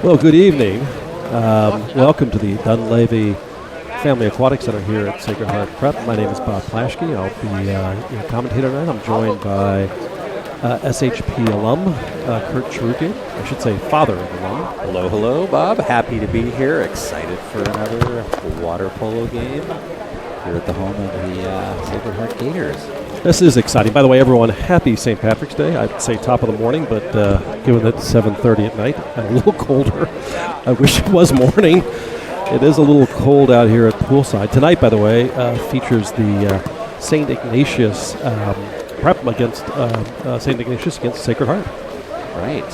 Well, good evening. Welcome to the Dunleavy Family Aquatic Center here at Sacred Heart Prep. My name is Bob Plaschke. I'll be your commentator tonight. I'm joined by SHP alum Kurt Cheruki. I should say father of alum. Hello, hello, Bob. Happy to be here. Excited for another water polo game here at the home of the Sacred Heart Gators. This is exciting. By the way, everyone, happy St. Patrick's Day. I'd say top of the morning, but given that it's 7:30 at night, a little colder. I wish it was morning. It is a little cold out here at poolside. Tonight, by the way, features the St. Ignatius prep against St. Ignatius against Sacred Heart. Right.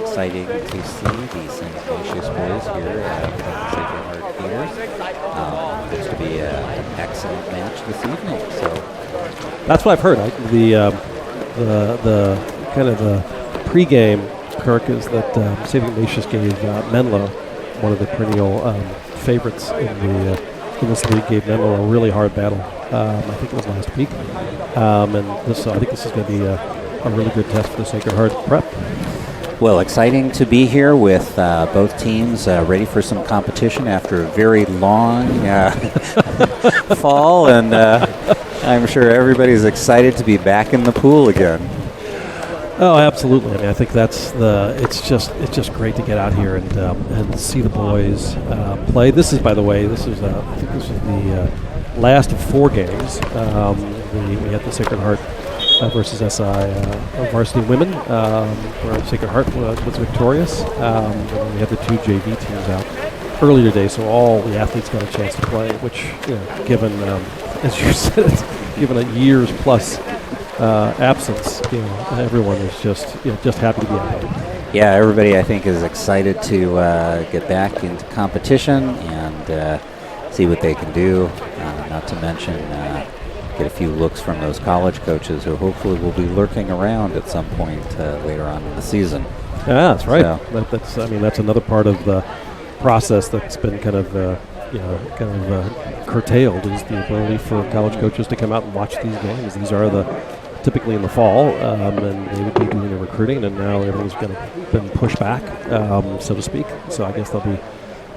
Exciting to see the St. Ignatius boys here at the Sacred Heart Gators. Looks to be an excellent match this evening. So that's what I've heard. The kind of the pregame, Kirk, is that St. Ignatius gave Menlo, one of the perennial favorites in this league, gave Menlo a really hard battle. I think it was last week, and I think this is going to be a really good test for the Sacred Heart prep. Well, exciting to be here with both teams ready for some competition after a very long fall, and I'm sure everybody's excited to be back in the pool again. Oh, absolutely. I mean, I think it's just great to get out here and see the boys play. This is, by the way, I think this is the last of 4 games. We had the Sacred Heart versus SI Varsity women, where Sacred Heart was victorious. And we had the 2 JV teams out earlier today, so all the athletes got a chance to play, which, given, as you said, given a year's plus absence, everyone is just happy to be out there. Yeah, everybody, I think, is excited to get back into competition and see what they can do, not to mention get a few looks from those college coaches who hopefully will be lurking around at some point later on in the season. Yeah, that's right. So, that's another part of the process that's been kind of curtailed, is the ability for college coaches to come out and watch these games. These are typically in the fall, and they would be doing the recruiting, and now everything's been pushed back, so to speak. So I guess they'll be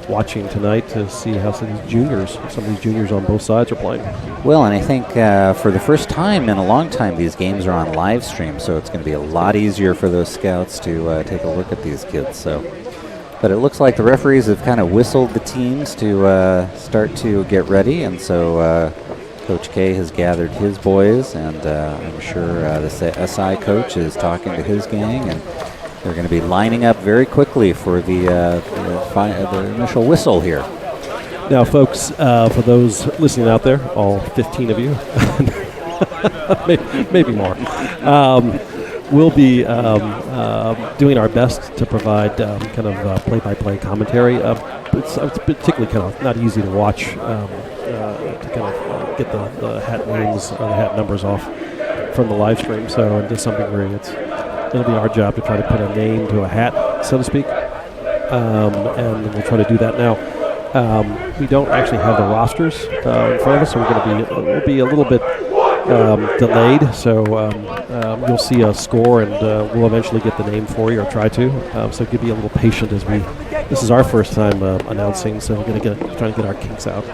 watching tonight to see how some of these juniors on both sides are playing. Well, and I think for the first time in a long time, these games are on live stream, so it's going to be a lot easier for those scouts to take a look at these kids. But it looks like the referees have kind of whistled the teams to start to get ready, and so Coach K has gathered his boys, and I'm sure the SI coach is talking to his gang, and they're going to be lining up very quickly for the initial whistle here. Now, folks, for those listening out there, all 15 of you, maybe more, we'll be doing our best to provide kind of play-by-play commentary. It's particularly kind of not easy to watch, to kind of get the hat names or the hat numbers off from the live stream. So to some degree, it'll be our job to try to put a name to a hat, so to speak, and we'll try to do that now. We don't actually have the rosters in front of us, so we'll be a little bit delayed. So you'll see a score, and we'll eventually get the name for you, or try to. So be a little patient as this is our first time announcing, so we're going to try to get our kinks out.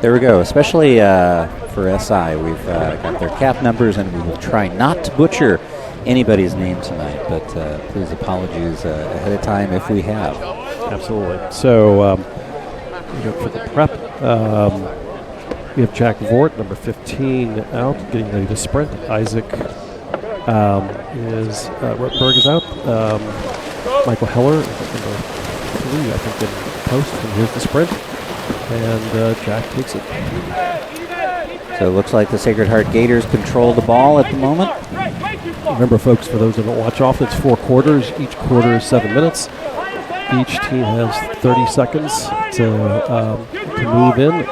There we go. Especially for SI, we've got their cap numbers, and we will try not to butcher anybody's name tonight, but please apologies ahead of time if we have. Absolutely. So for the prep, we have Jack Vort, number 15, out, getting ready to sprint. Isaac Rottenberg is out. Michael Heller, number 3, I think, in post, and here's the sprint. And Jack takes it. So it looks like the Sacred Heart Gators control the ball at the moment. Remember, folks, for those who don't watch often, it's 4 quarters. Each quarter is 7 minutes. Each team has 30 seconds to move in.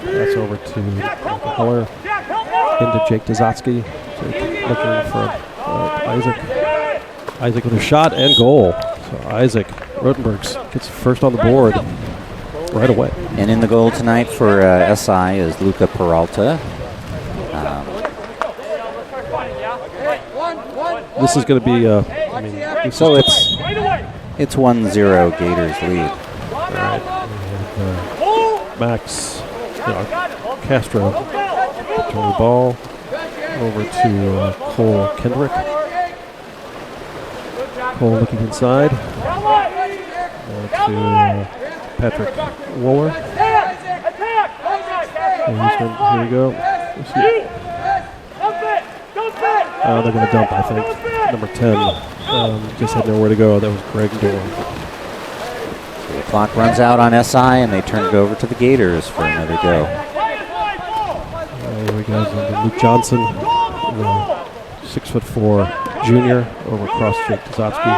That's over to Michael Heller, into Jake Dzatsky. Looking for Isaac. Isaac with a shot and goal. So Isaac Rottenberg gets first on the board right away. And in the goal tonight for SI is Luca Peralta. This is going to be, It's 1-0 Gators lead. All right. And, Max Castro turn the ball over to Cole Kendrick. Cole looking inside to Patrick Wooler. Here we go. They're going to dump, I think. Number 10 just had nowhere to go. That was Greg Dorn. So the clock runs out on SI, and they turn it over to the Gators for another go. Here we go. Luke Johnson, the 6'4" junior, over across Jake Tzatziki.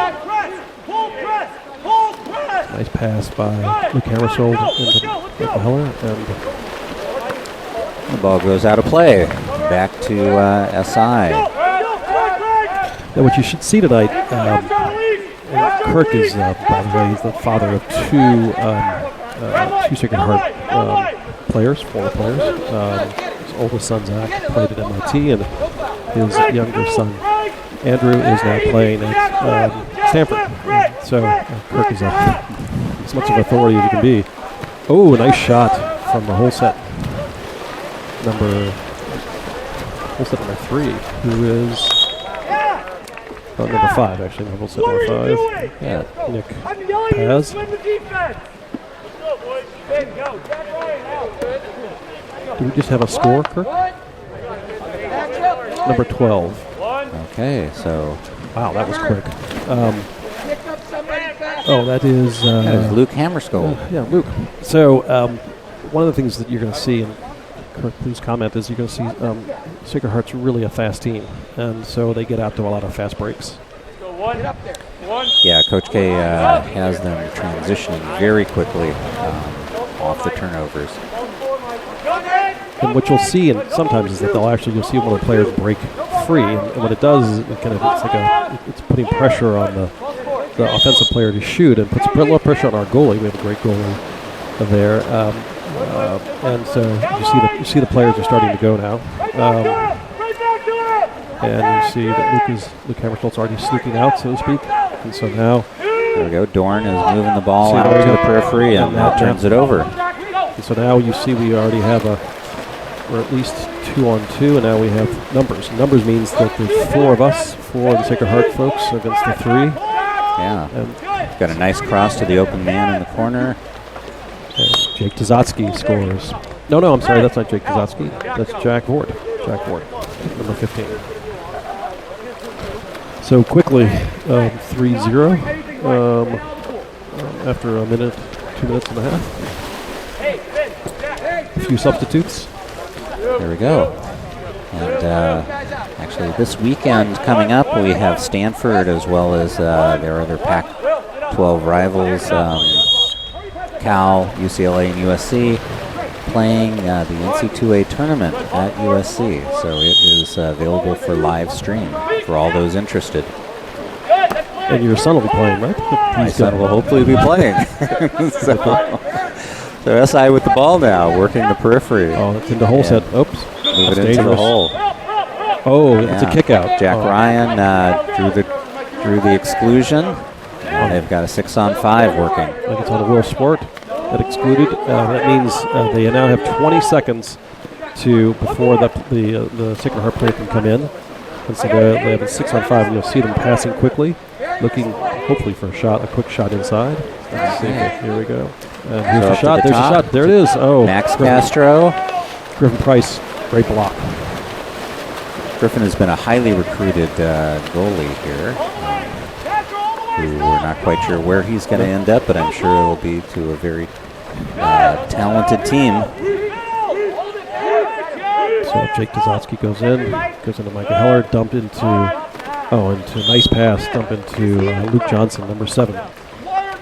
Nice pass by Luke Hammersold into Heller, and the ball goes out of play. Back to SI. Now, what you should see tonight, Kirk is, by the way, he's the father of two Sacred Heart players, former players. His oldest son, Zach, played at MIT, and his younger son, Andrew, is now playing at Stanford. So Kirk is as much of an authority as he can be. Oh, nice shot from the whole set. Number 3, who is number 5, actually. Whole set number 5. Yeah, Nick Paz. Do we just have a score, Kirk? Number 12. Okay, so. Wow, that was quick. That is Luke Hammerskold. Yeah, Luke. So one of the things that you're going to see, and Kirk, please comment, is you're going to see Sacred Heart's really a fast team, and so they get out to a lot of fast breaks. Yeah, Coach K has them transitioning very quickly off the turnovers. And what you'll see, and sometimes, is that you'll see one of the players break free, and what it does is it's putting pressure on the offensive player to shoot, and puts a little pressure on our goalie. We have a great goalie there, and so you see the players are starting to go now, and you see that Luke Hammerstolt's already sneaking out, so to speak, and so now there we go. Dorn is moving the ball out to the periphery, and that turns it over. And so now you see we already have we're at least 2-on-2, and now we have numbers. Numbers means that there's 4 of us, 4 of the Sacred Heart folks against the 3. Yeah. And got a nice cross to the open man in the corner. Jake Tzatziki scores. No, I'm sorry, that's not Jake Tzatziki. That's Jack Vort. Number 15. So quickly, 3-0 after a minute, 2 minutes and a half. A few substitutes. There we go. And actually this weekend coming up, we have Stanford as well as their other Pac-12 rivals, Cal, UCLA, and USC, playing the NC2A tournament at USC. So it is available for live stream for all those interested. And your son will be playing, right? My son will hopefully be playing. So SI with the ball now, working the periphery. Oh, it's into hole set. Oops. Move it into the hole. Oh, it's a kick out. Jack Ryan drew the exclusion. And they've got a 6-on-5 working. I think it's on a Will Sport that excluded. That means they now have 20 seconds before the Sacred Heart player can come in. And so they have a 6-on-5, and you'll see them passing quickly, looking hopefully for a quick shot inside. Let's see. Here we go. Here's a shot. There's a shot. There it is. Oh, Max Castro. Griffin Price, great block. Griffin has been a highly recruited goalie here, who we're not quite sure where he's going to end up, but I'm sure it'll be to a very talented team. So Jake Tzatziki goes into Micah Heller, dump into nice pass, dump into Luke Johnson, number 7.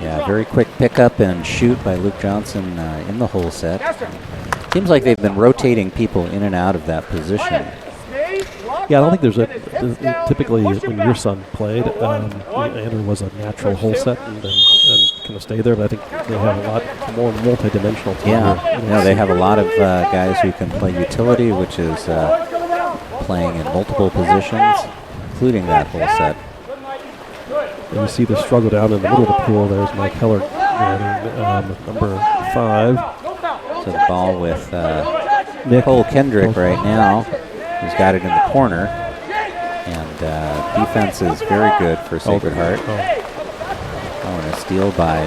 Yeah, very quick pickup and shoot by Luke Johnson in the whole set. Seems like they've been rotating people in and out of that position. Yeah, I don't think typically when your son played, Andrew was a natural whole set and kind of stayed there, but I think they have a lot more multi-dimensional team. Yeah, they have a lot of guys who can play utility, which is playing in multiple positions, including that whole set. And you see the struggle down in the middle of the pool. There's Mike Heller, number 5. So the ball with Cole Kendrick right now, who's got it in the corner. And defense is very good for Sacred Heart. And a steal by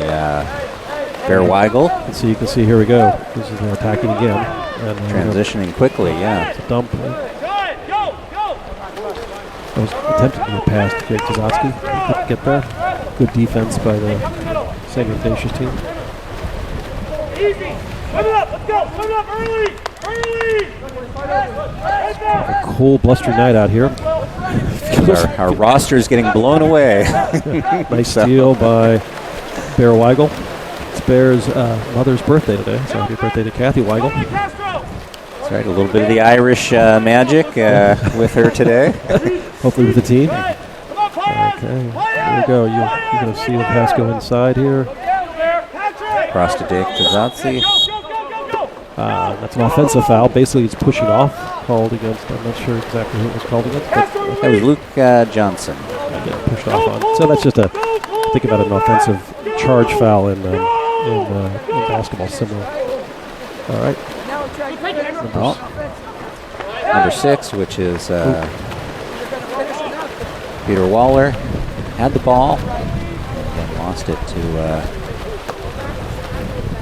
Bear Weigel. You can see, here we go. This is attacking again. And transitioning quickly, yeah. It's a dump. I was attempting to get past Jake Kazatsky. Couldn't get there. Good defense by the St. Ignatius team. Easy. Swim it up. Let's go. Swim it up early. A cool, blustery night out here. Our roster is getting blown away. Nice steal by Bear Weigel. It's Bear's mother's birthday today, so happy birthday to Kathy Weigel. That's right, a little bit of the Irish magic with her today. Hopefully with the team. Okay, here we go. You're going to see the pass go inside here. Across to Jake Kazatsi. That's an offensive foul. Basically, it's pushing off. Called against, I'm not sure exactly who it was called against. That was Luke Johnson. Pushed off on. So that's just think about an offensive charge foul in basketball, similar. All right. Number 6, which is Peter Waller, had the ball and lost it to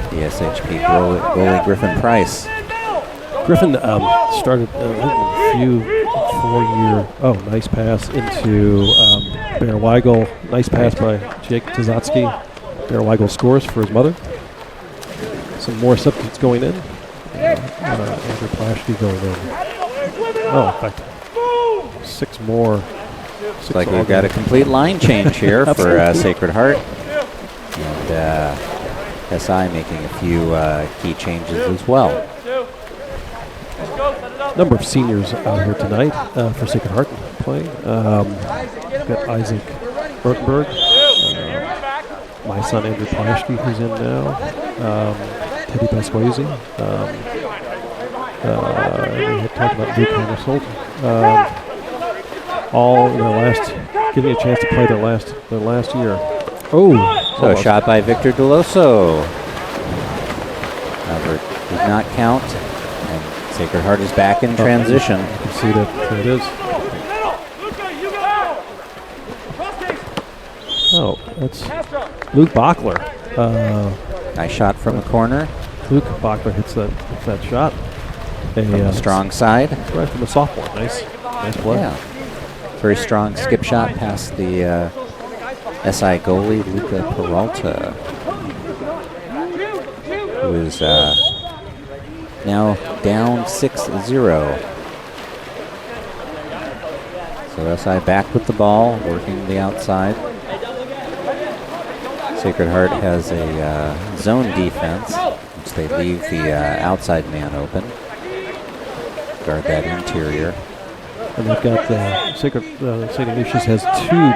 the SHP goalie Griffin Price. Griffin started a few 4-year. Oh, nice pass into Bear Weigel. Nice pass by Jake Tazatsky. Bear Weigel scores for his mother. Some more substitutes going in. Andrew Plashke going in. Oh, in fact, 6 more. Looks like we've got a complete line change here for Sacred Heart. And SI making a few key changes as well. Number of seniors out here tonight for Sacred Heart playing. We've got Isaac Rotenberg, my son Andrew Plashke, who's in now, Teddy Pasquazi. We had talked about Luke Hammersold. All in their getting a chance to play their last year. Oh, so a shot by Victor Deloso. Albert did not count. Sacred Heart is back in transition. You can see that there it is. Oh, that's Luke Bachler. Nice shot from the corner. Luke Bachler hits that shot. From the strong side. Right from the sophomore. Nice play. Yeah. Very strong skip shot past the SI goalie, Luca Peralta, who is now down 6-0. So SI back with the ball, working the outside. Sacred Heart has a zone defense, which they leave the outside man open. Guard that interior. And they've got St. Ignatius has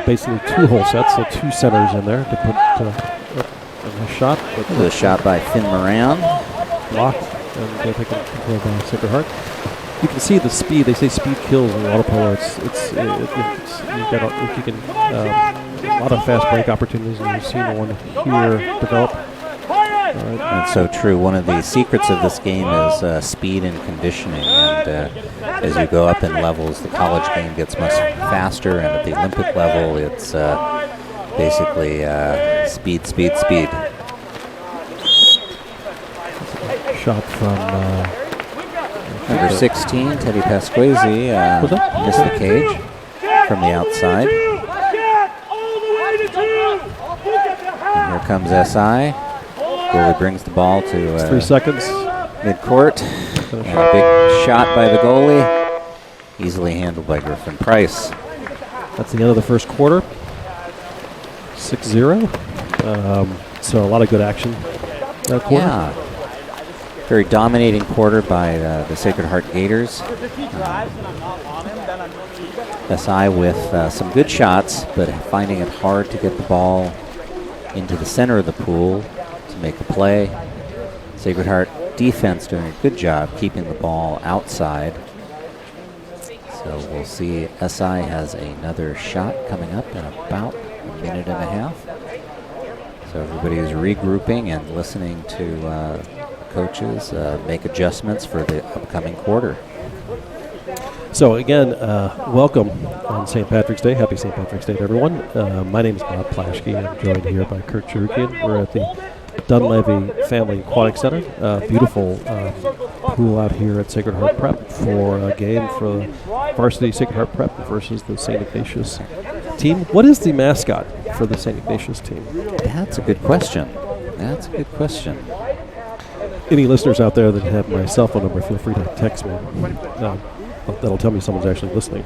basically two whole sets, so 2 centers in there to put in a shot. The shot by Finn Moran. Blocked, and they're taken control by Sacred Heart. You can see the speed. They say speed kills in water polo. It's a lot of fast break opportunities, and you've seen one here develop. And so true. One of the secrets of this game is speed and conditioning. And as you go up in levels, the college game gets much faster, and at the Olympic level, it's basically speed, speed, speed. Shot from number 16, Teddy Pasquazi, missed the cage from the outside. And here comes SI. Goalie brings the ball to 3 seconds. Midcourt. And a big shot by the goalie. Easily handled by Griffin Price. That's the end of the first quarter. 6-0. So a lot of good action that quarter. Yeah. Very dominating quarter by the Sacred Heart Gators. SI with some good shots, but finding it hard to get the ball into the center of the pool to make a play. Sacred Heart defense doing a good job keeping the ball outside. So we'll see SI has another shot coming up in about minute and a half. So everybody is regrouping and listening to coaches make adjustments for the upcoming quarter. So again, welcome on St. Patrick's Day. Happy St. Patrick's Day to everyone. My name is Bob Plaschke. I'm joined here by Kurt Cherukian. We're at the Dunleavy Family Aquatic Center. Beautiful pool out here at Sacred Heart Prep for a game for Varsity Sacred Heart Prep versus the St. Ignatius team. What is the mascot for the St. Ignatius team? That's a good question. Any listeners out there that have my cell phone number, feel free to text me. That'll tell me someone's actually listening.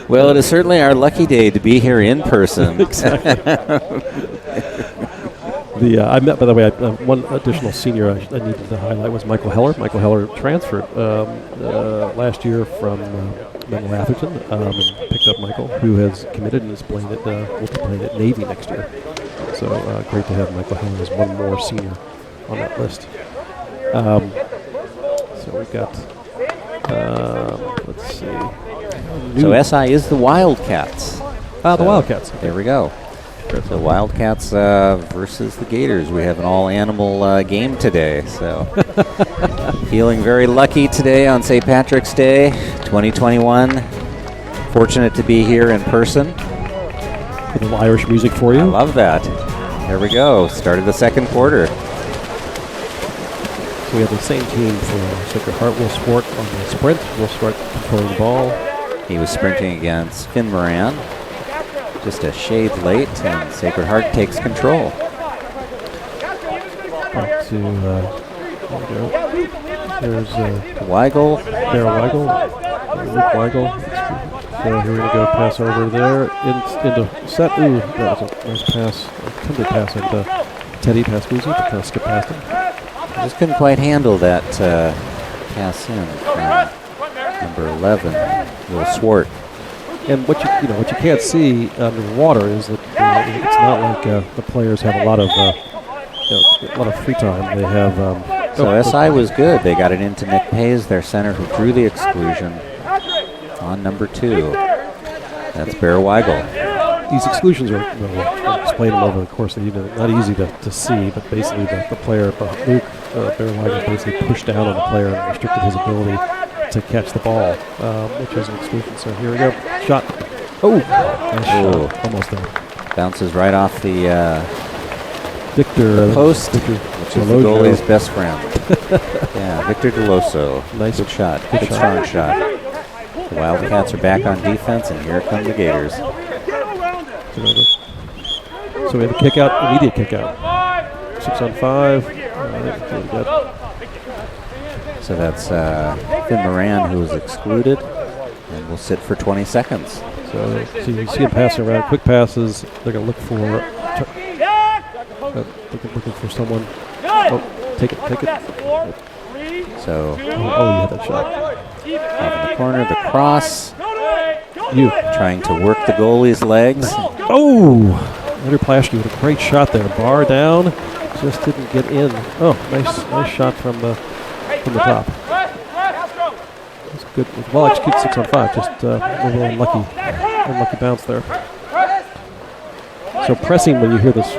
Well, it is certainly our lucky day to be here in person. Exactly. I met, by the way, one additional senior I needed to highlight was Michael Heller. Michael Heller transferred last year from Menlo Atherton and picked up Michael, who has committed and is playing will be playing at Navy next year. So great to have Michael Heller as one more senior on that list. So we've got, let's see. So SI is the Wildcats. The Wildcats. There we go. The Wildcats versus the Gators. We have an all-animal game today. So feeling very lucky today on St. Patrick's Day, 2021. Fortunate to be here in person. A little Irish music for you. I love that. There we go. Started the second quarter. So we have the same team for Sacred Heart. Will Swart on the sprint. Will Swart controlling the ball. He was sprinting against Finn Moran. Just a shade late, and Sacred Heart takes control. Back to, there we go. There's Weigel. Darryl Weigel. Luke Weigel. So here we're going to go pass over there into set. Ooh, that was a nice pass. A tender pass into Teddy Pascuzzi, but kind of skip past him. Just couldn't quite handle that pass in from number 11, Will Swart. And what you can't see underwater is that it's not like the players have a lot of free time. They have so SI was good. They got it into Nick Pays, their center, who drew the exclusion on number 2. That's Bear Weigel. These exclusions are, we'll explain them over the course of the evening. Not easy to see, but basically the player, Luke Bear Weigel, basically pushed down on the player and restricted his ability to catch the ball, which is an exclusion. So here we go. Shot. Oh, nice shot. Almost there. Bounces right off the Victor post, Victor which is the goalie's best friend. Yeah, Victor Deloso. Nice. Good shot. Good strong shot. The Wildcats are back on defense, and here come the Gators. So we have a kick out, immediate kick out. 6 on 5. So that's Finn Moran, who was excluded, and will sit for 20 seconds. So you see him passing around, quick passes. They're going to look for looking for someone. Oh, take it. So you had that shot. off in the corner, the cross. You Trying to work the goalie's legs. Oh, Andrew Plaschke with a great shot there. Bar down, just didn't get in. Oh, nice shot from the top. That's good. Well executed 6 on 5. Just a little unlucky bounce there. So pressing, when you hear this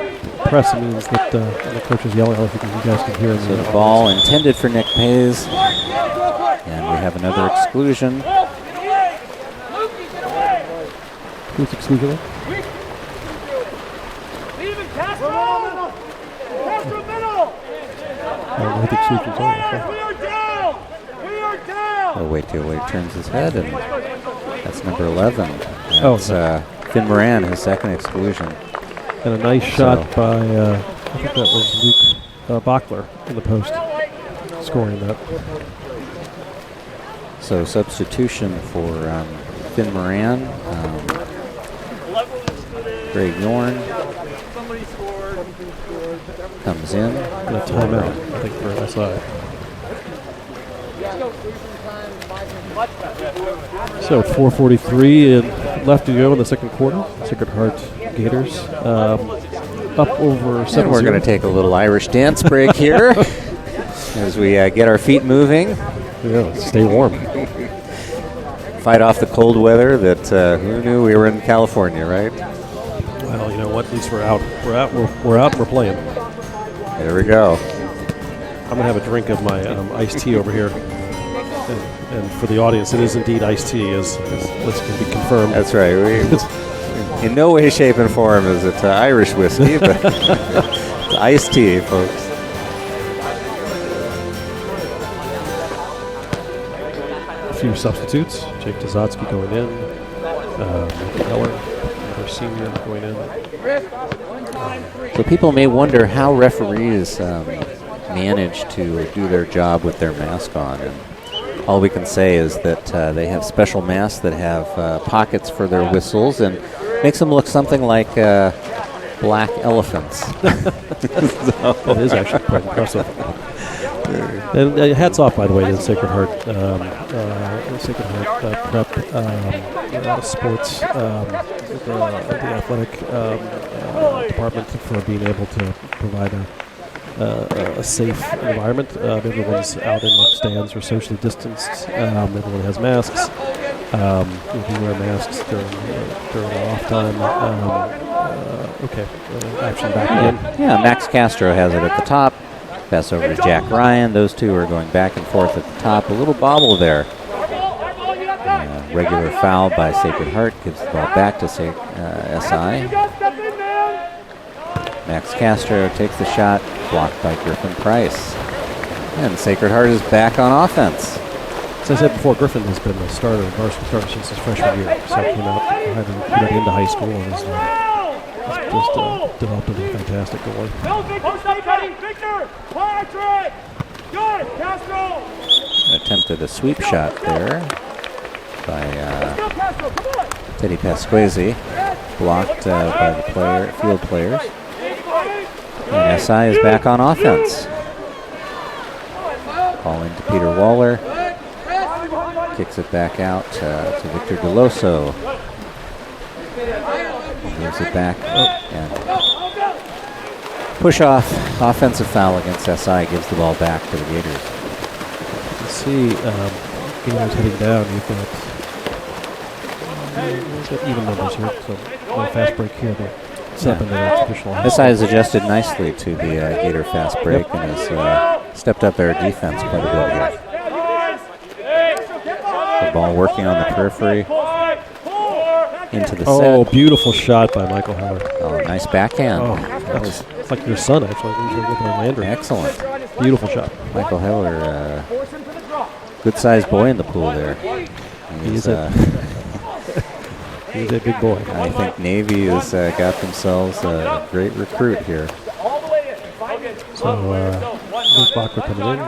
press, means that the coach is yelling. I don't think you guys can hear him. So the ball intended for Nick Pays, and we have another exclusion. Who's exclusion? I don't know who the exclusion's on. Oh, wait till he turns his head, and that's number 11. That's Finn Moran, his second exclusion. And a nice shot by, I think that was Luke Bachler in the post, scoring that. So substitution for Finn Moran. Greg Yorn comes in. And a timeout, I think, for SI. So 4:43 and left to go in the second quarter. Sacred Heart Gators up over 7-0. And we're going to take a little Irish dance break here as we get our feet moving. Yeah, stay warm. fight off the cold weather that who knew we were in California, right? Well, you know what? At least we're out. We're out. We're playing. There we go. I'm gonna have a drink of my iced tea over here. And for the audience, it is indeed iced tea, as this can be confirmed. That's right. In no way, shape, and form is it Irish whiskey, but it's iced tea, folks. A few substitutes. Jake Dzatsky going in. Michael Heller, another senior, going in. So people may wonder how referees manage to do their job with their mask on. And all we can say is that they have special masks that have pockets for their whistles and makes them look something like black elephants. That is actually quite impressive. And hats off, by the way, to the Sacred Heart Prep sports, the athletic department for being able to provide a safe environment. Everyone's out in the stands or socially distanced. Everyone has masks. You can wear masks during our off time. Action back again. Yeah, Max Castro has it at the top. Pass over to Jack Ryan. Those two are going back and forth at the top. A little bobble there. Regular foul by Sacred Heart gives the ball back to SI. Max Castro takes the shot, blocked by Griffin Price. And Sacred Heart is back on offense. As I said before, Griffin has been a starter, varsity starter since his freshman year. So he came out having into high school and has just developed into a fantastic goalie. Attempted a sweep shot there by Teddy Pasquesi, blocked by the field players. And SI is back on offense. Ball into Peter Waller. Kicks it back out to Victor Deloso. Moves it back and push off offensive foul against SI gives the ball back to the Gators. You see Gators heading down. You've got even numbers here, so no fast break here. But up into that traditional. SI has adjusted nicely to the Gator fast break and has stepped up their defense quite a bit here. The ball working on the periphery into the set. Oh, beautiful shot by Michael Heller. Oh, nice backhand. Oh, it's like your son, actually. Excellent. Beautiful shot. Michael Heller, good-sized boy in the pool there. He's a big boy. I think Navy has got themselves a great recruit here. So, Luke Bachler coming in.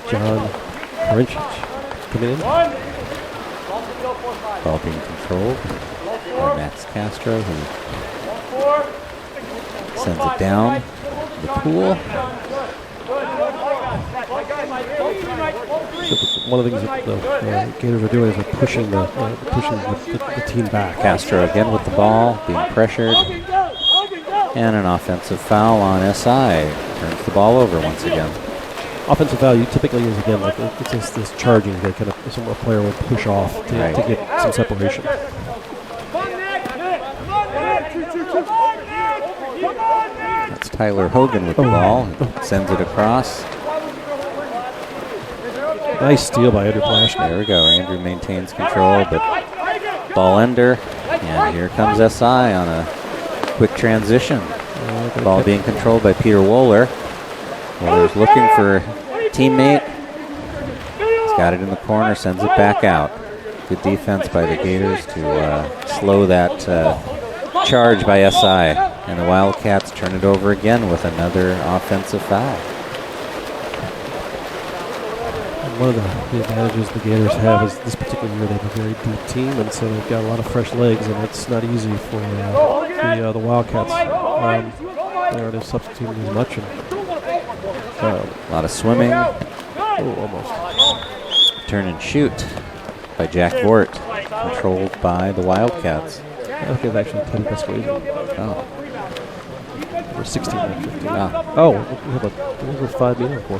John Karinchich coming in. Ball being controlled by Max Castro, who sends it down the pool. So one of the things that the Gators are doing is they're pushing the team back. Castro again with the ball, being pressured. And an offensive foul on SI. Turns the ball over once again. Offensive value typically is, again, like it's this charging. They kind of, a player will push off to get some separation. That's Tyler Hogan with the ball. Sends it across. Nice steal by Andrew Plashner. There we go. Andrew maintains control, but ball under. And here comes SI on a quick transition. Ball being controlled by Peter Wohler. Wohler's looking for a teammate. He's got it in the corner, sends it back out. Good defense by the Gators to slow that charge by SI. And the Wildcats turn it over again with another offensive foul. One of the advantages the Gators have is this particular year they have a very deep team, and so they've got a lot of fresh legs, and it's not easy for the Wildcats. They aren't substituting as much. And, a lot of swimming. Almost. Turn and shoot by Jack Vort, controlled by the Wildcats. I think it's actually Teddy Pasquesi. Oh. We're 16 and 15. Ah. Oh, we have a 5 meter for.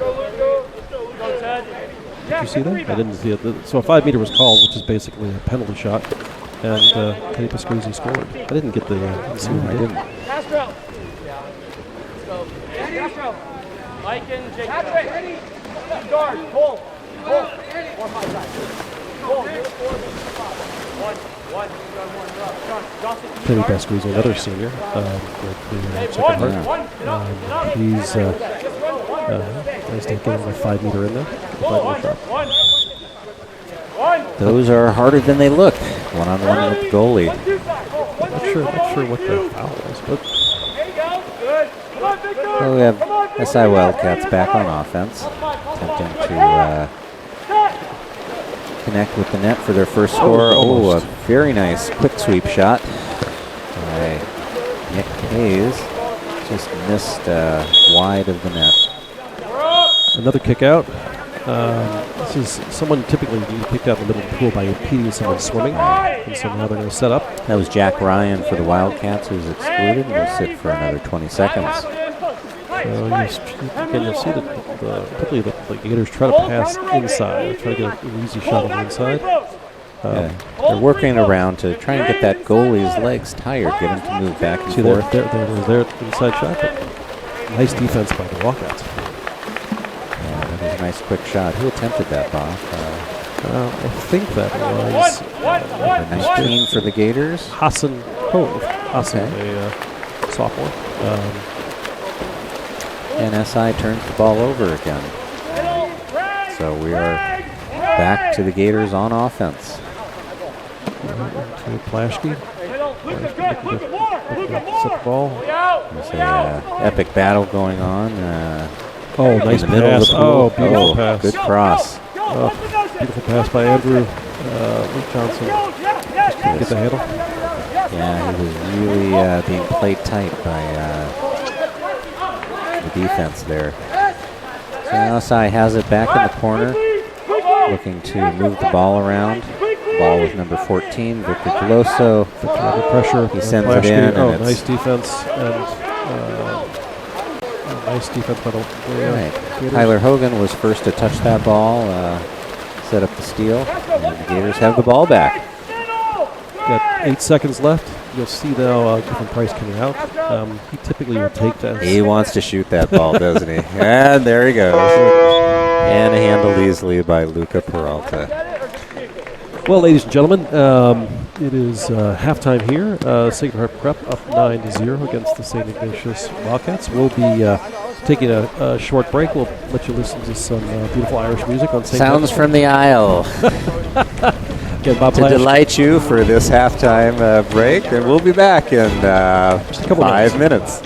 Did you see that? I didn't see it. So a 5 meter was called, which is basically a penalty shot, and Teddy Pasquizzi scored. I didn't get the. I didn't. Castro. Let's go. Castro. Mike and Jake. Ready. Guard. Pull. Pull. 4 5 side. Pull. 1. Teddy Pasquizzi, another senior, with the second heart. He's nice to get a 5 meter in there. Those are harder than they look. One-on-one with the goalie. Not sure what the foul was, but well, we have SI Wildcats back on offense, attempting to connect with the net for their first score. Oh, a very nice quick sweep shot by Nick Hayes. Just missed wide of the net. another kick out. This is someone typically being kicked out in the middle of the pool by impeding someone swimming. And so now they're going to set up. That was Jack Ryan for the Wildcats, who's excluded and will sit for another 20 seconds. So you'll see that typically the Gators try to pass inside. They try to get an easy shot on the inside. They're working around to try and get that goalie's legs tired, get him to move back and forth. Their inside shot. But nice defense by the Wildcats. That was a nice quick shot. Who attempted that, Bob? I think that was number 19 for the Gators. Hassan Hove. Hassan, a sophomore. And SI turns the ball over again. So we are back to the Gators on offense. To Plashke. Set the ball. There's an epic battle going on. Nice in the middle pass. of the pool. Beautiful pass. Good cross. Beautiful pass by Andrew Luke Johnson. Get the handle. Yeah, he was really being played tight by the defense there. So now SI has it back in the corner, looking to move the ball around. Ball with number 14, Victor Peloso. Under pressure. He sends it in. And nice defense. And nice defense by the right. Tyler Hogan was first to touch that ball, set up the steal. And the Gators have the ball back. Got 8 seconds left. You'll see now Griffin Price coming out. He typically will take that. He wants to shoot that ball, doesn't he? And there he goes. And handled easily by Luca Peralta. Well, ladies and gentlemen, it is halftime here. Sacred Heart Prep up 9-0 against the St. Ignatius Wildcats. We'll be taking a short break. We'll let you listen to some beautiful Irish music on St. Sounds from the aisle. Again, Bob to Plash. delight you for this halftime break, and we'll be back in Just a couple 5 minutes.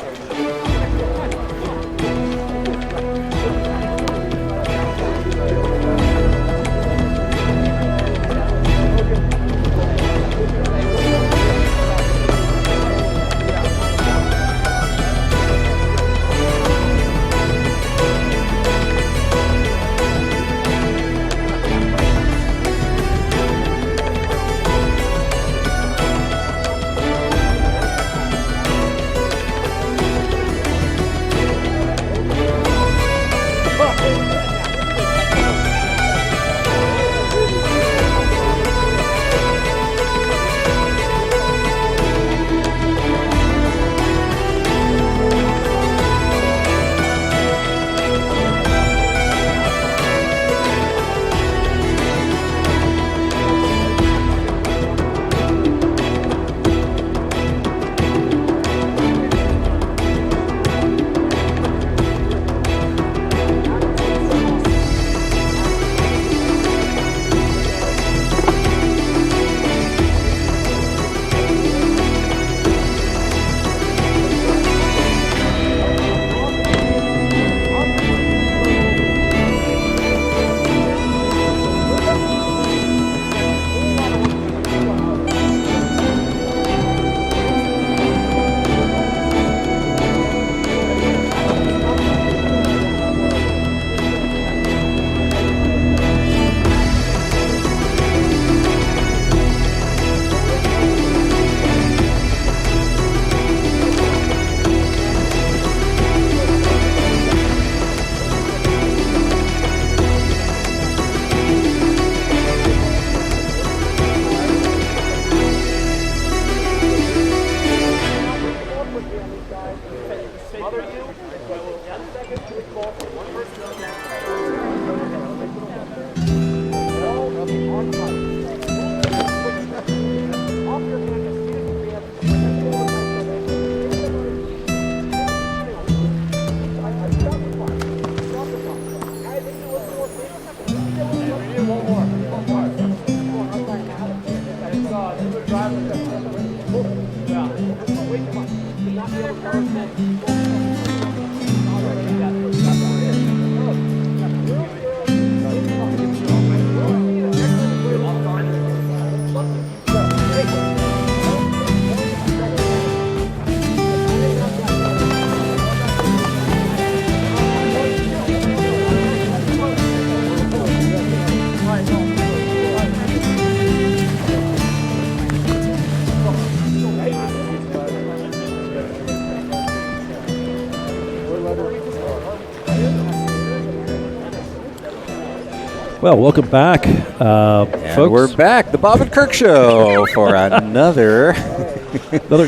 Well, welcome back, And folks. we're back, the Bob and Kirk Show, for another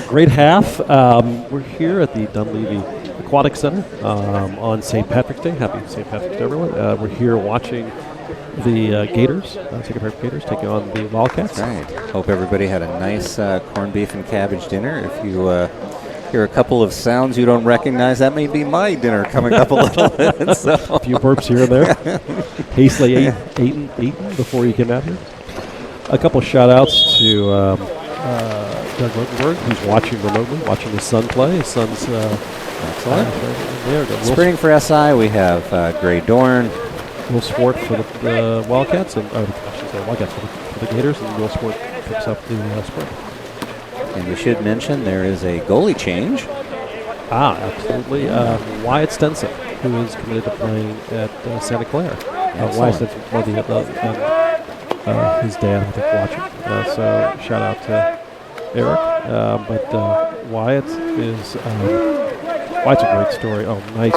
Great half. We're here at the Dunleavy Aquatic Center on St. Patrick's Day. Happy St. Patrick's Day, everyone. We're here watching the Gators, St. Patrick's Gators, taking on the Wildcats. Right. Hope everybody had a nice corned beef and cabbage dinner. If you hear a couple of sounds you don't recognize, that may be my dinner coming up a little bit. So. A few burps here and there. Hastily eaten before you came out here. A couple shout-outs to Doug Rotenberg, who's watching remotely, watching his son play. His son's Excellent. there. Got Spring for SI, we have Gray Dorn. Will Sport for the Wildcats, and I should say Wildcats for the Gators, and Will Sport picks up the Spring. And we should mention there is a goalie change. Absolutely. Wyatt Stenson, who is committed to playing at Santa Clara. Wyatt Stenson, his dad, I think, watching. So shout out to Eric. But Wyatt is Wyatt's a great story. Oh, nice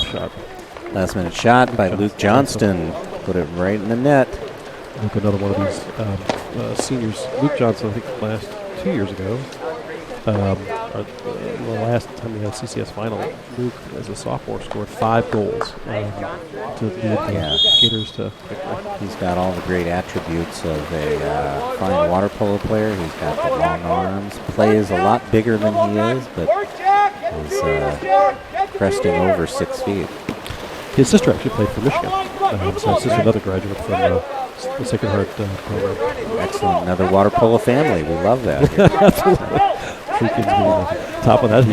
shot. Last minute shot by Luke Johnston. Put it right in the net. Luke, another one of these seniors. Luke Johnson, I think, last 2 years ago. The last time we had CCS final, Luke, as a sophomore, scored 5 goals to lead the Gators to victory. He's got all the great attributes of a fine water polo player. He's got the long arms, plays a lot bigger than he is, but is cresting over 6 feet. His sister actually played for Michigan. So his sister, another graduate from the Sacred Heart program. Excellent. Another water polo family. We love that. Three kids being on top of that.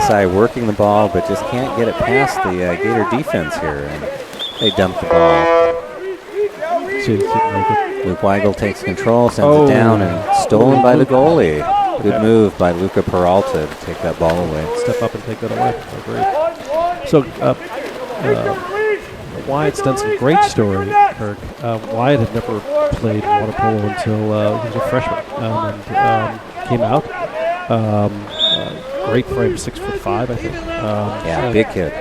SI working the ball, but just can't get it past the Gator defense here. And they dump the ball. Luke Weigel takes control, sends it down, and stolen by the goalie. Good move by Luca Peralta to take that ball away. Step up and take that away. Great. So, Wyatt Stenson, great story, Kirk. Wyatt had never played water polo until he was a freshman and came out. Great frame, 6'5", I think. Big kid.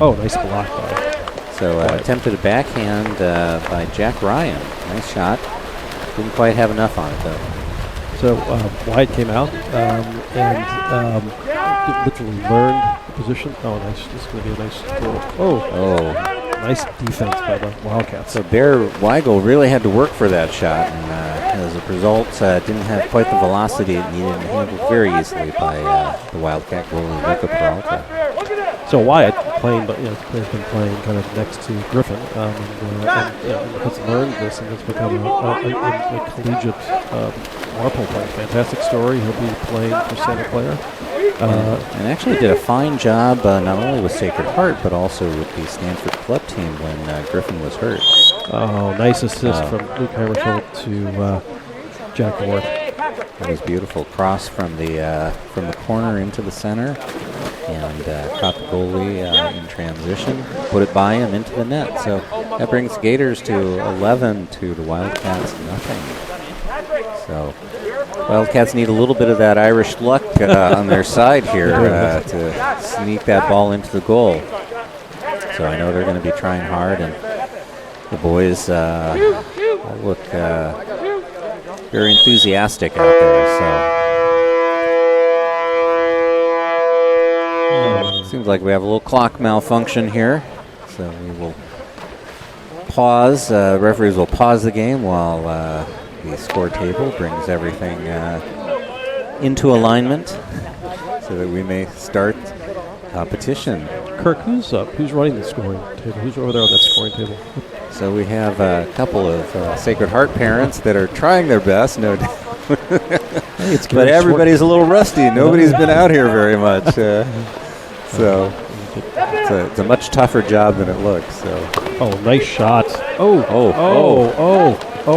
Oh, nice block by. So attempted a backhand by Jack Ryan. Nice shot. Didn't quite have enough on it, though. So Wyatt came out and literally learned the position. Oh, nice. This is going to be a nice throw. Nice defense by the Wildcats. So Bear Weigel really had to work for that shot, and as a result, didn't have quite the velocity it needed, and handled very easily by the Wildcat goalie Luca Peralta. So Wyatt playing, but has been playing kind of next to Griffin, and has learned this and has become a collegiate water polo player. Fantastic story. He'll be playing for Santa Clara. And actually did a fine job not only with Sacred Heart, but also with the Stanford club team when Griffin was hurt. Oh, nice assist from Luke Hammerfield to Jack Ward. That was beautiful. Cross from the corner into the center, and caught the goalie in transition, put it by him into the net. So that brings Gators to 11 to the Wildcats nothing. So Wildcats need a little bit of that Irish luck on their side here to sneak that ball into the goal. So I know they're going to be trying hard, and the boys look very enthusiastic out there. So Seems like we have a little clock malfunction here, so we will pause. Referees will pause the game while the score table brings everything into alignment so that we may start competition. Kirk, who's running the scoring table? Who's over there on that scoring table? So we have a couple of Sacred Heart parents that are trying their best, no doubt. Hey, but everybody's a little rusty. Nobody's been out here very much. So it's a much tougher job than it looks. So. Oh, nice shot. Oh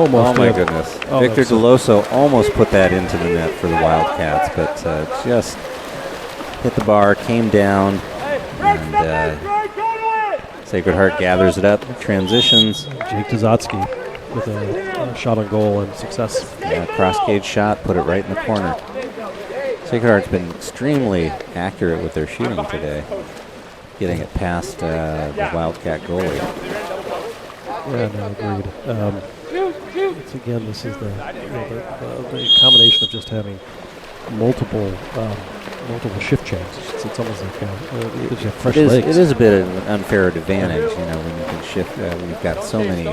my goodness. Oh, Victor DeLoso almost put that into the net for the Wildcats, but just hit the bar, came down, and Sacred Heart gathers it up, transitions. Jake Dzatsky with a shot on goal and success. Yeah, cross-cage shot, put it right in the corner. Sacred Heart's been extremely accurate with their shooting today, getting it past the Wildcat goalie. Yeah, no, agreed. Again, this is the combination of just having multiple shift changes. It's almost like you have fresh legs. It is a bit of an unfair advantage, when you can shift. You've got so many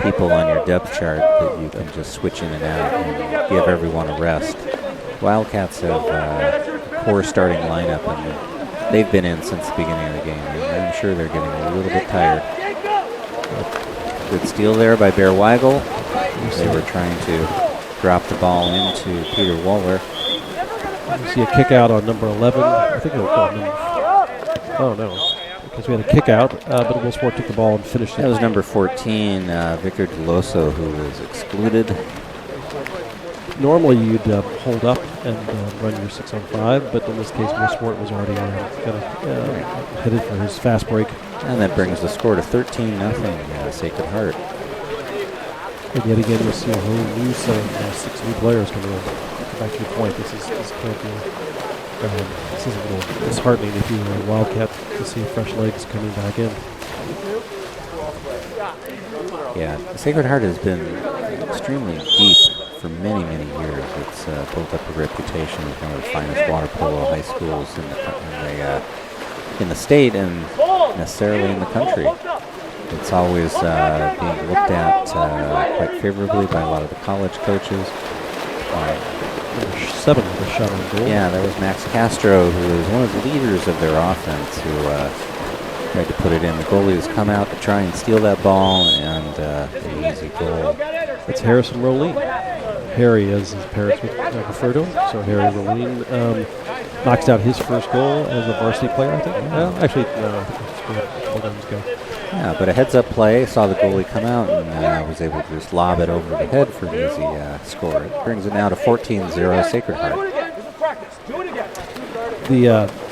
people on your depth chart that you can just switch in and out and give everyone a rest. Wildcats have a core starting lineup, and they've been in since the beginning of the game. And I'm sure they're getting a little bit tired. Good steal there by Bear Weigel. They were trying to drop the ball into Peter Waller. You see a kick out on number 11. I think it was number. Oh no, because we had a kick out, but Willsport took the ball and finished it. That was number 14, Victor DeLoso, who was excluded. Normally you'd hold up and run your 6-on-5, but in this case Willsport was already headed for his fast break. And that brings the score to 13-0, Sacred Heart. And yet again, you'll see a whole new set of 6 new players coming in. Back to your point, this can't be. This is a little disheartening if you're a Wildcat to see fresh legs coming back in. Yeah, Sacred Heart has been extremely deep for many, many years. It's built up a reputation as one of the finest water polo high schools in the state and necessarily in the country. It's always being looked at quite favorably by a lot of the college coaches. Number 7 with a shot on goal. Yeah, that was Max Castro, who is one of the leaders of their offense, who tried to put it in. The goalie has come out to try and steal that ball, and an easy goal. It's Harrison Rolene. Harry, as his parents would refer to him. So Harry Rolene knocks out his first goal as a varsity player, I think. Well, actually, no, I think it's 4 games ago. Yeah, but a heads-up play, saw the goalie come out and was able to just lob it over the head for an easy score. It brings it now to 14-0 Sacred Heart.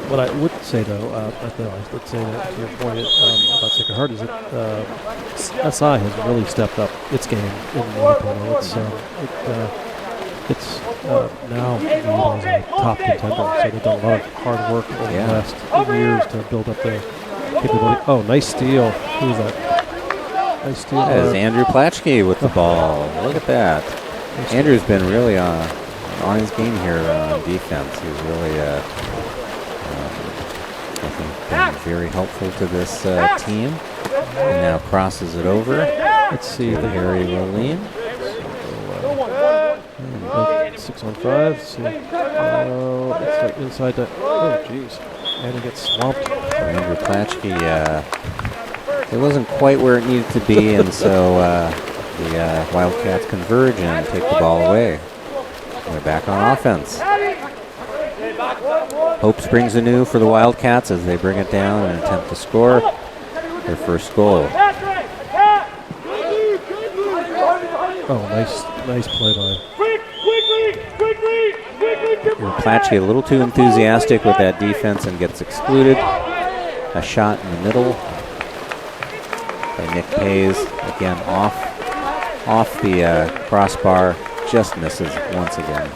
What I would say, though, let's say that to your point about Sacred Heart is that SI has really stepped up its game in water polo. It's now viewed as a top contender, so they've done a lot of hard work over the last years to build up their capability. Oh, nice steal. Who is that? Nice steal. That is Andrew Platschke with the ball. Look at that. Andrew's been really on his game here on defense. He's really, I think, been very helpful to this team. And now crosses it over. Let's see. To Harry Rolene. 6-on-5. See. It's like inside that. Oh, jeez. And he gets swamped. Andrew Platschke, it wasn't quite where it needed to be, and so the Wildcats converge and take the ball away. They're back on offense. Hope springs anew for the Wildcats as they bring it down and attempt to score their first goal. Oh, nice play by. Platschke a little too enthusiastic with that defense and gets excluded. A shot in the middle by Nick Pays. Again, off the crossbar. Just misses once again.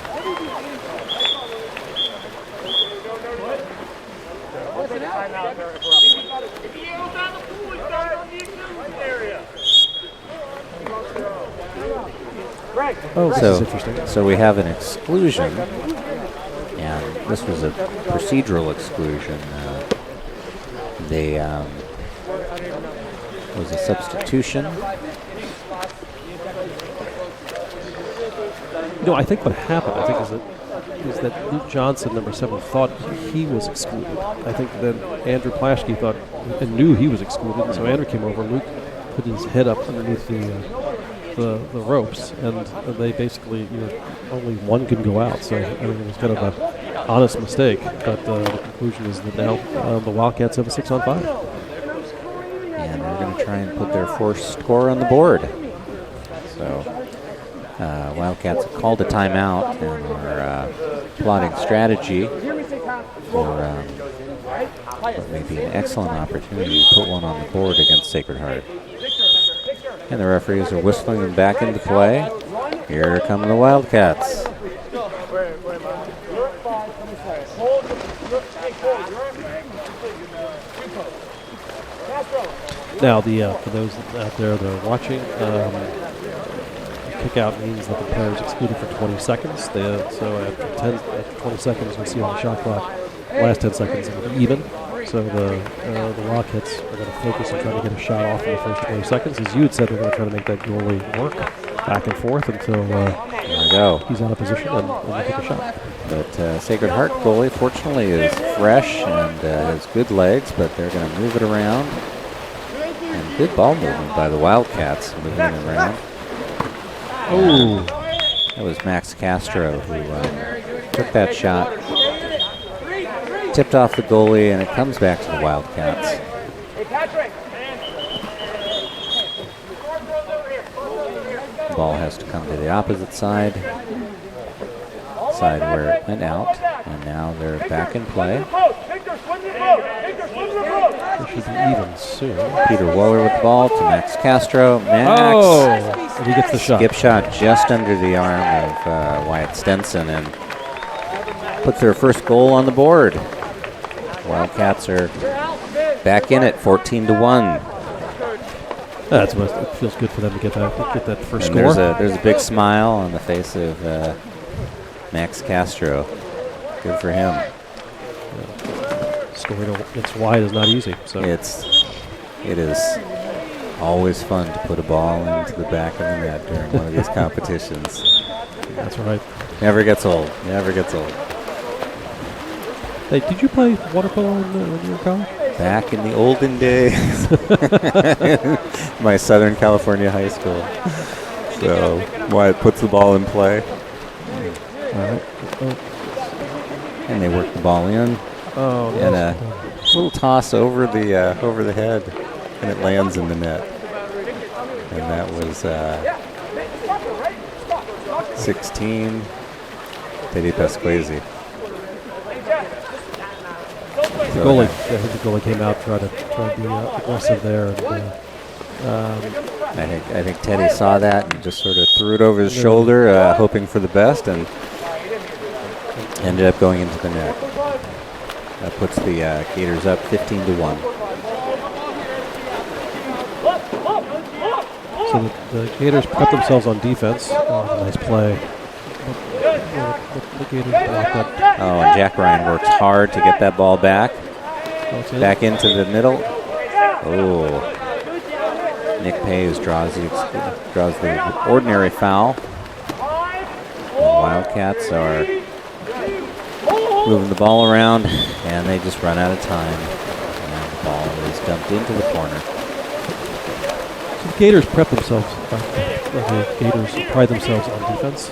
Oh, this is interesting. So we have an exclusion, and this was a procedural exclusion. They was a substitution. No, I think what happened, is that Luke Johnson, number 7, thought he was excluded. I think then Andrew Plaschke thought and knew he was excluded, and so Andrew came over. Luke put his head up underneath the ropes, and they basically, only one can go out. So I mean, it was kind of an honest mistake. But the conclusion is that now the Wildcats have a 6-on-5. And they're going to try and put their first score on the board. So Wildcats called a timeout and are plotting strategy for what may be an excellent opportunity to put one on the board against Sacred Heart. And the referees are whistling them back into play. Here come the Wildcats. Now, for those out there that are watching, kick out means that the player is excluded for 20 seconds. So after 20 seconds, we see on the shot clock, last 10 seconds it'll be even. So the Wildcats are going to focus on trying to get a shot off in the first 20 seconds. As you had said, they're going to try to make that goalie work back and forth until he's out of position and we'll take a shot. But Sacred Heart goalie, fortunately, is fresh and has good legs, but they're going to move it around. And good ball movement by the Wildcats, moving it around. Oh, that was Max Castro who took that shot, tipped off the goalie, and it comes back to the Wildcats. The ball has to come to the opposite side where it went out, and now they're back in play. they should be even soon. Peter Waller with the ball to Max Castro. Max He gets the shot. skip shot just under the arm of Wyatt Stenson and puts their first goal on the board. Wildcats are back in it, 14-1. That's what it feels good for them to get that first And score. there's a big smile on the face of Max Castro. Good for him. Scoring against wide is not easy. So It is always fun to put a ball into the back of the net during one of these competitions. that's right. Never gets old. Never gets old. Hey, did you play water polo when you were in college? Back in the olden days, my Southern California high school. So Wyatt puts the ball in play. All right. And they work the ball in. Oh, And a little toss over the head, and it lands in the net. And that was 16, Teddy Pasquesi. the goalie came out, tried to be aggressive there. And, I think Teddy saw that and just sort of threw it over his shoulder, hoping for the best, and ended up going into the net. That puts the Gators up 15-1. so the Gators put themselves on defense. Nice play. The Gators blocked up. Oh, and Jack Ryan works hard to get that ball back. Back into the middle. Oh. Nick Pays draws the ordinary foul. The Wildcats are moving the ball around, and they just run out of time. And the ball is dumped into the corner. So the Gators prep themselves. The Gators pride themselves on defense.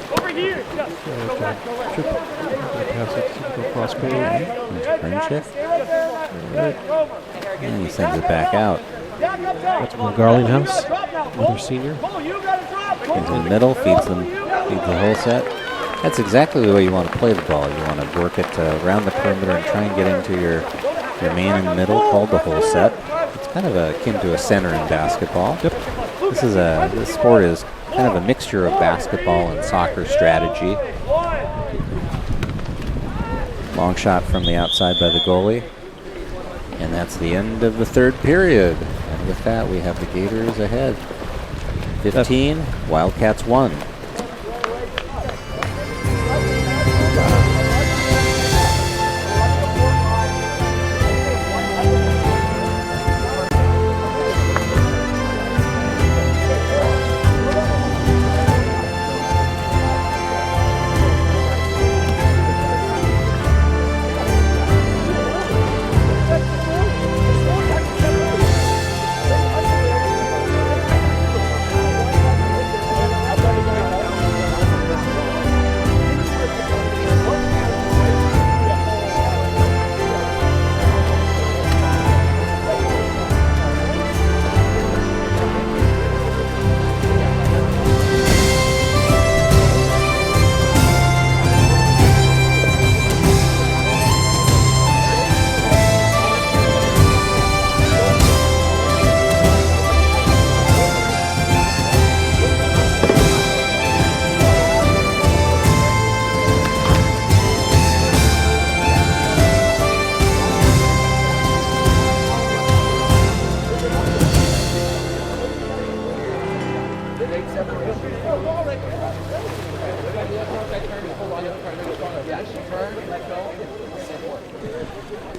Pass it across goal. Friendship. And he sends it back out. That's Will Garlinghouse, another senior. Into the middle, feeds the whole set. That's exactly the way you want to play the ball. You want to work it around the perimeter and try and get into your man in the middle, called the whole set. It's kind of akin to a center in basketball. Yep. This sport is kind of a mixture of basketball and soccer strategy. Long shot from the outside by the goalie. And that's the end of the third period. And with that, we have the Gators ahead. 15, Wildcats 1.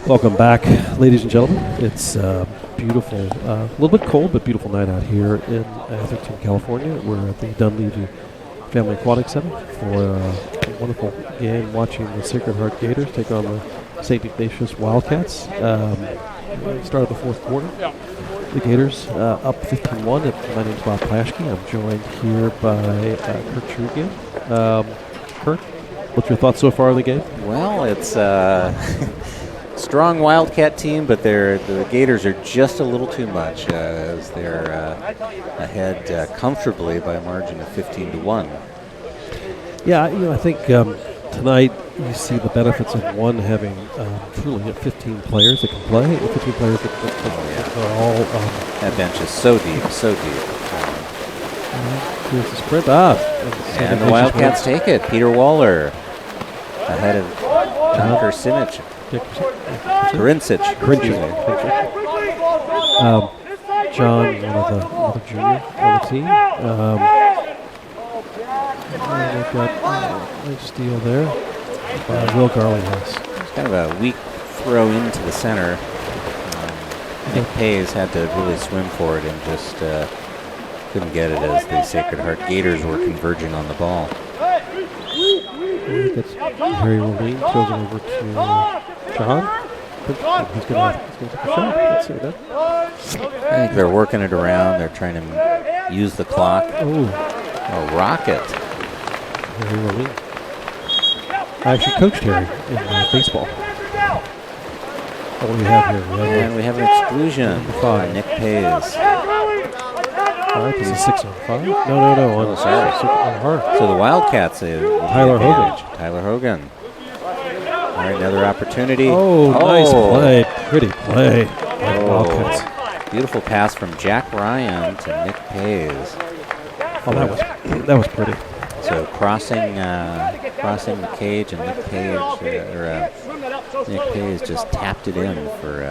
Welcome back, ladies and gentlemen. It's beautiful, a little bit cold, but beautiful night out here in Atherton, California. We're at the Dunleavy Family Aquatic Center for a wonderful game watching the Sacred Heart Gators take on the St. Ignatius Wildcats. Start of the fourth quarter. The Gators up 15-1. My name's Bob Plaschke. I'm joined here by Kurt Trugian. Kurt, what's your thoughts so far on the game? Well, it's strong Wildcat team, but the Gators are just a little too much as they're ahead comfortably by a margin of 15-1. Yeah, I think tonight you see the benefits of one having truly 15 players that can play, 15 players that are all. That bench is so deep, so deep. Here's the sprint. And the Wildcats take it. Peter Waller ahead of John Kursincic. John, another junior on the team. They've got a nice steal there. Will Garlinghouse. It's kind of a weak throw into the center. Nick Pays had to really swim for it and just couldn't get it as the Sacred Heart Gators were converging on the ball. That's Harry Rolene throws it over to John. He's going to take a shot. Let's see that. I think they're working it around. They're trying to use the clock. A rocket. Harry Rolene. I actually coached Harry in baseball. What do we have here? We have an exclusion for Nick Pays. This is 6 on 5. No. Sorry. On her. So the Wildcats. Tyler Hogan. All right, another opportunity. Nice play. Pretty play. Wildcats. Beautiful pass from Jack Ryan to Nick Pays. That was pretty. So crossing the cage, and Nick Pays just tapped it in for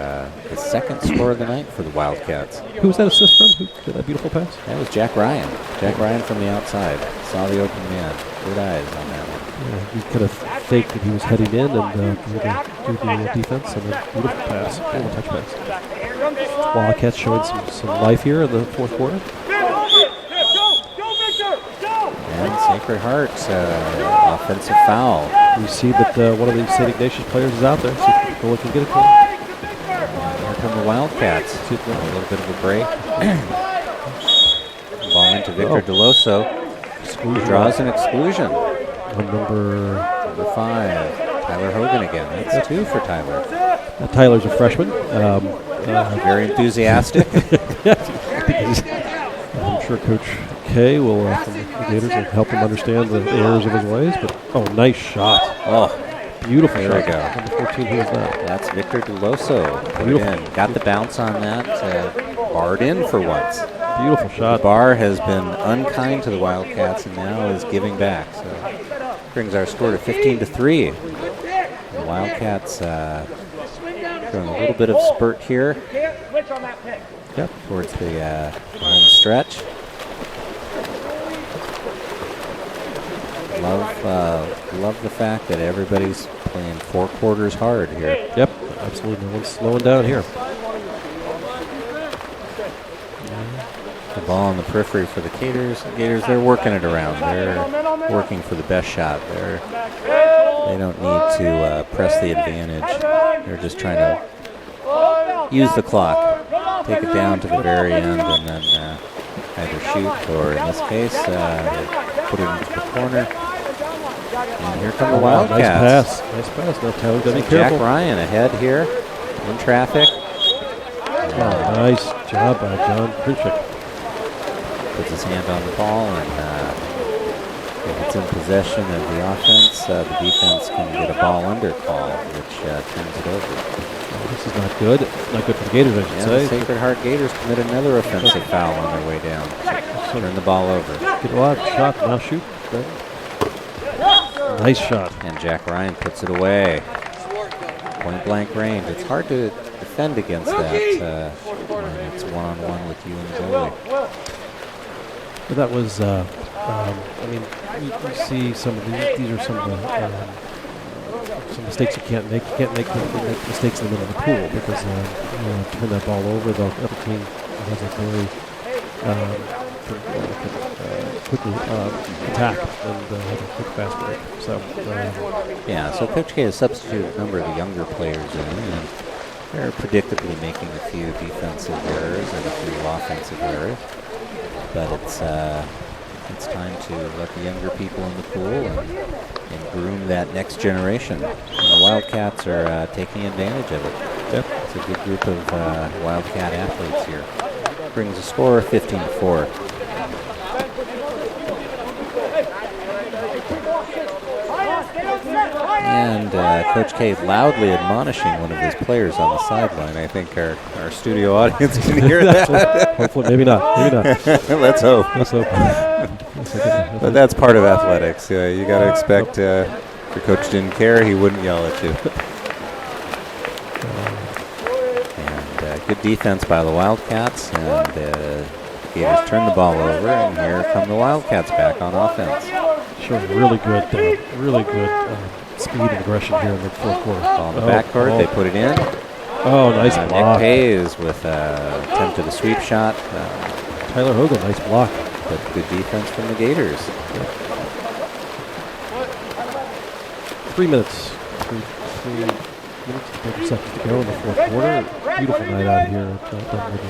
his second score of the night for the Wildcats. Who was that assist from? Who did that beautiful pass? That was Jack Ryan. Jack Ryan from the outside. Saw the open man. Good eyes on that one. Yeah, he could have faked that he was heading in and do the defense, and then beautiful pass, beautiful touch pass. Wildcats showing some life here in the fourth quarter. And Sacred Heart, offensive foul. We see that one of the St. Ignatius players is out there. See if Polo can get it to him. Here come the Wildcats. A little bit of a break. Ball into Victor DeLoso. He draws an exclusion. On number 5, Tyler Hogan again. That's 2 for Tyler. Tyler's a freshman. Very enthusiastic. I'm sure Coach K will, from the Gators, will help him understand the errors of his ways. But nice shot. Beautiful shot. There we go. Number 14, who is that? That's Victor DeLoso. Beautiful. Got the bounce on that. Barred in for once. Beautiful shot. The bar has been unkind to the Wildcats and now is giving back. So brings our score to 15-3. The Wildcats showing a little bit of spurt here. Yep. Towards the home stretch. Love the fact that everybody's playing 4 quarters hard here. Yep, absolutely. No one's slowing down here. The ball on the periphery for the Gators. The Gators, they're working it around. They're working for the best shot. They don't need to press the advantage. They're just trying to use the clock, take it down to the very end, and then either shoot or, in this case, put it into the corner. And here come the Wildcats. Nice pass. No, Tyler, gotta be Jack careful. Ryan ahead here in traffic. Nice job by John Kursincic. Puts his hand on the ball, and if it's in possession of the offense, the defense can get a ball under call, which turns it over. This is not good. Not good for the Gators, I should say. The Sacred Heart Gators commit another offensive foul on their way down. Turn the ball over. Get a lot of shot. Now shoot. Nice shot. And Jack Ryan puts it away. Point blank range. It's hard to defend against that when it's one-on-one with you and the goalie. But that was, you see some of these are some of the some mistakes you can't make. You can't make mistakes in the middle of the pool because turn that ball over. The other team has a very quickly attack and have a quick fast break. So yeah, so Coach K has substituted a number of the younger players in, and they're predictably making a few defensive errors and a few offensive errors. But it's time to let the younger people in the pool and groom that next generation. And the Wildcats are taking advantage of it. Yep. It's a good group of Wildcat athletes here. Brings a score of 15-4. And Coach K loudly admonishing one of his players on the sideline. I think our studio audience can hear that. Hopefully, maybe not. Let's hope. Let's hope. But that's part of athletics. You got to expect if your coach didn't care, he wouldn't yell at you. And good defense by the Wildcats. And Gators turn the ball over, and here come the Wildcats back on offense. Showing really good speed and aggression here in the fourth quarter. On the backcourt, they put it in. Oh, nice block. Nick Hayes with attempted a sweep shot. Tyler Hogan, nice block. But good defense from the Gators. 3 minutes. 3 minutes and 30 seconds to go in the fourth quarter. Beautiful night out here at the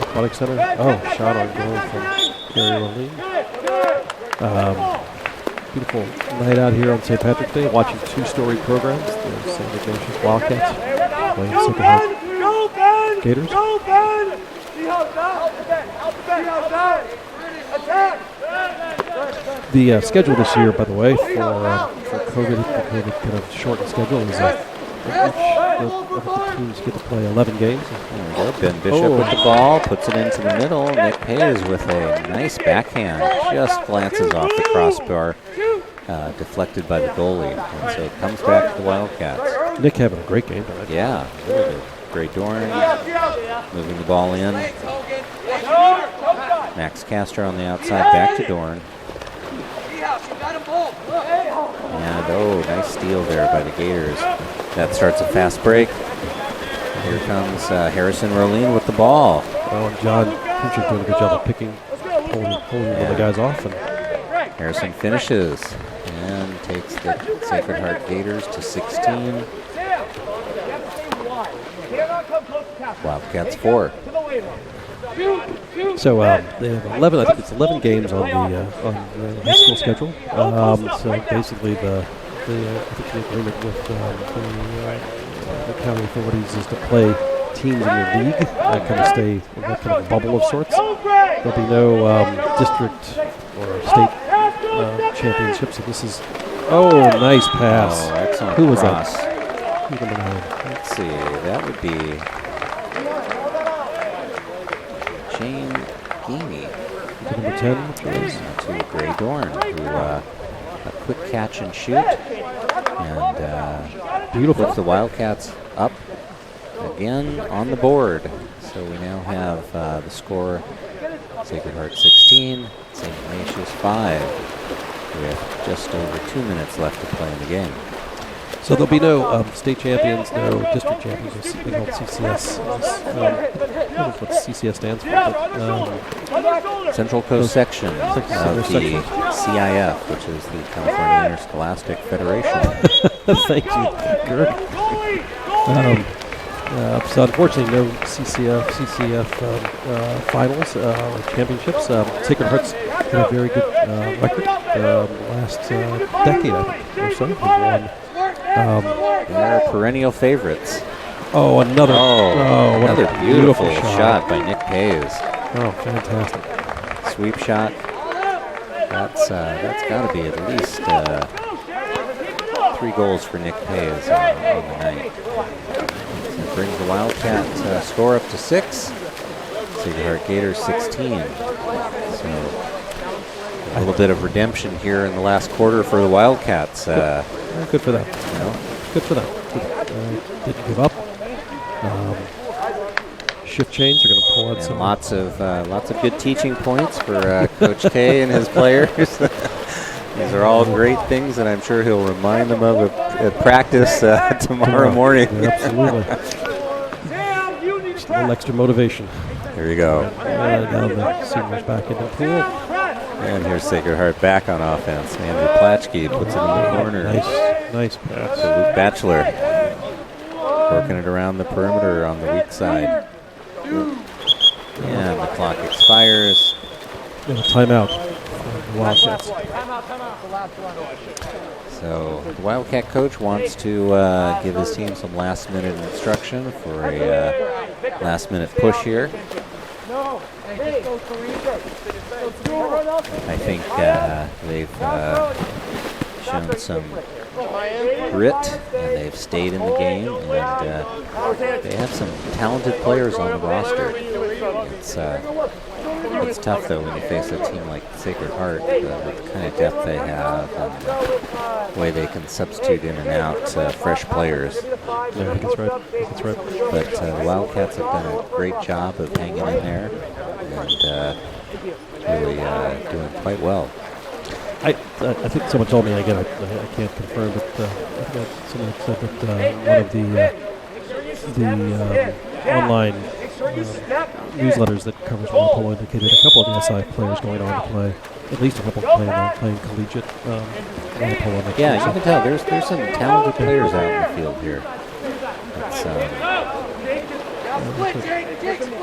Aquatic Center. Oh, shot on goal from Gary Roline. Beautiful night out here on St. Patrick's Day, watching two-story programs. The St. Ignatius Wildcats playing Sacred Heart Gators. The schedule this year, by the way, for COVID, the COVID kind of shortened schedule is the teams get to play 11 games. There we go. Ben Bishop with the ball, puts it into the middle. Nick Hayes with a nice backhand, just glances off the crossbar, deflected by the goalie. And so it comes back to the Wildcats. Nick having a great game tonight. Yeah, really good. Great Dorn, moving the ball in. Max Castor on the outside, back to Dorn. And nice steal there by the Gators. That starts a fast break. Here comes Harrison Roline with the ball. Oh, and John Pincher doing a good job of pulling one of the guys off. And Harrison finishes and takes the Sacred Heart Gators to 16. Wildcats 4. So they have 11. I think it's 11 games on the high school schedule. So basically, I think the agreement with the county authorities is to play teams in your league, kind of stay in that kind of bubble of sorts. There'll be no district or state championships. So this is nice pass. Oh, excellent. Who was cross. that? Let's see. That would be Jane Geaney. Number 10, which is To Gray Dorn, who a quick catch and shoot, and beautiful. puts the Wildcats up again on the board. So we now have the score: Sacred Heart 16, St. Ignatius 5, with just over 2 minutes left to play in the game. So there'll be no state champions, no district champions. They call it CCS. I don't know what CCS stands for. But, Central Coast Section of the CIF, which is the California Interscholastic Federation. thank you, Kirk. So unfortunately, no CCF finals or championships. Sacred Heart's had a very good record last decade, I think, or so. They've won. They're perennial favorites. Another beautiful shot by Nick Hayes. Oh, fantastic. Sweep shot. That's got to be at least 3 goals for Nick Hayes on the night. That brings the Wildcat score up to 6. Sacred Heart Gators 16. So a little bit of redemption here in the last quarter for the Wildcats. Good for them. Good for them. Didn't give up. Shift change. They're going to pull out some. Lots of good teaching points for Coach K and his players. These are all great things, and I'm sure he'll remind them of at practice tomorrow morning. Yeah, absolutely. Just a little extra motivation. Here we go. Now the seniors back in the pool. And here's Sacred Heart back on offense. Andrew Platchkey puts it in the corner. Nice pass. To Luke Batchelor. Working it around the perimeter on the weak side. And the clock expires. And a timeout for the Wildcats. So the Wildcat coach wants to give his team some last-minute instruction for a last-minute push here. I think they've shown some grit, and they've stayed in the game, and they have some talented players on the roster. It's tough, though, when you face a team like Sacred Heart with the kind of depth they have and the way they can substitute in and out fresh players. Yeah, I think that's right. But the Wildcats have done a great job of hanging in there and really doing quite well. I think someone told me, again, I can't confirm, but I think someone said that one of the online newsletters that covers Water Polo indicated a couple of the SI players going on to play, at least a couple playing collegiate Water Polo. Yeah, you can tell there's some talented players out in the field here.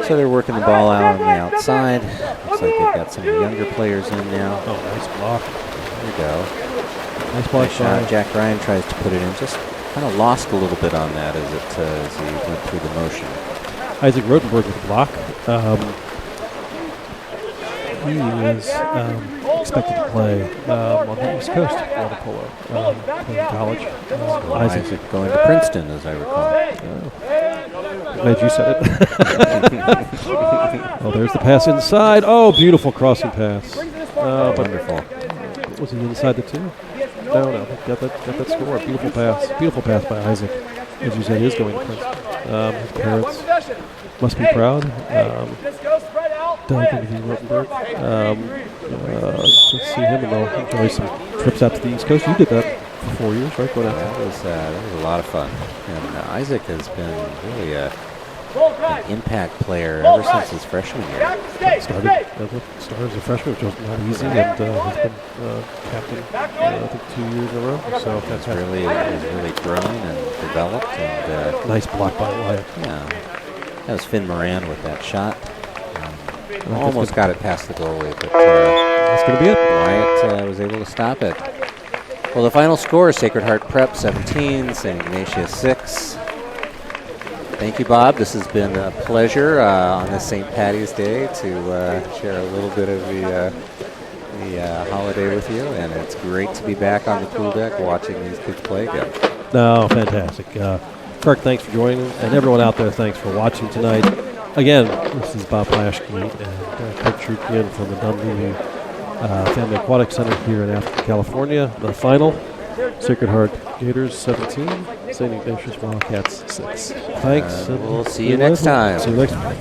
So they're working the ball out on the outside. Looks like they've got some younger players in now. Oh, nice block. There you go. Nice block shot. Jack Ryan tries to put it in. Just kind of lost a little bit on that as he went through the motion. Isaac Rotenberg with the block. He is expected to play on the East Coast Water Polo, playing college. Isaac going to Princeton, as I recall. Glad you said it. Oh, there's the pass inside. Oh, beautiful crossing pass. Wonderful. Was he inside the two? No. Got that score. Beautiful pass by Isaac. As you said, he is going to Princeton. His parents must be proud. Doug and Rotenberg. Let's see him, and they'll enjoy some trips out to the East Coast. You did that for 4 years, right? That was a lot of fun. And Isaac has been really an impact player ever since his freshman year. Started as a freshman, which was not easy, and has been captain, I think, 2 years in a row. So has really grown and developed. And nice block by Wyatt. Yeah, that was Finn Moran with that shot. Almost got it past the goalie, but that's going to be it. Wyatt was able to stop it. Well, the final score is Sacred Heart Prep 17, St. Ignatius 6. Thank you, Bob. This has been a pleasure on this St. Patty's Day to share a little bit of the holiday with you, and it's great to be back on the pool deck watching these kids play again. No, fantastic. Kirk, thanks for joining, and everyone out there, thanks for watching tonight. Again, this is Bob Plaschke and Kirk Shrukian from the Dunleavy Family Aquatic Center here in Atherton, California. The final, Sacred Heart Gators 17, St. Ignatius Wildcats 6. Thanks. We'll see you next time. See you next time.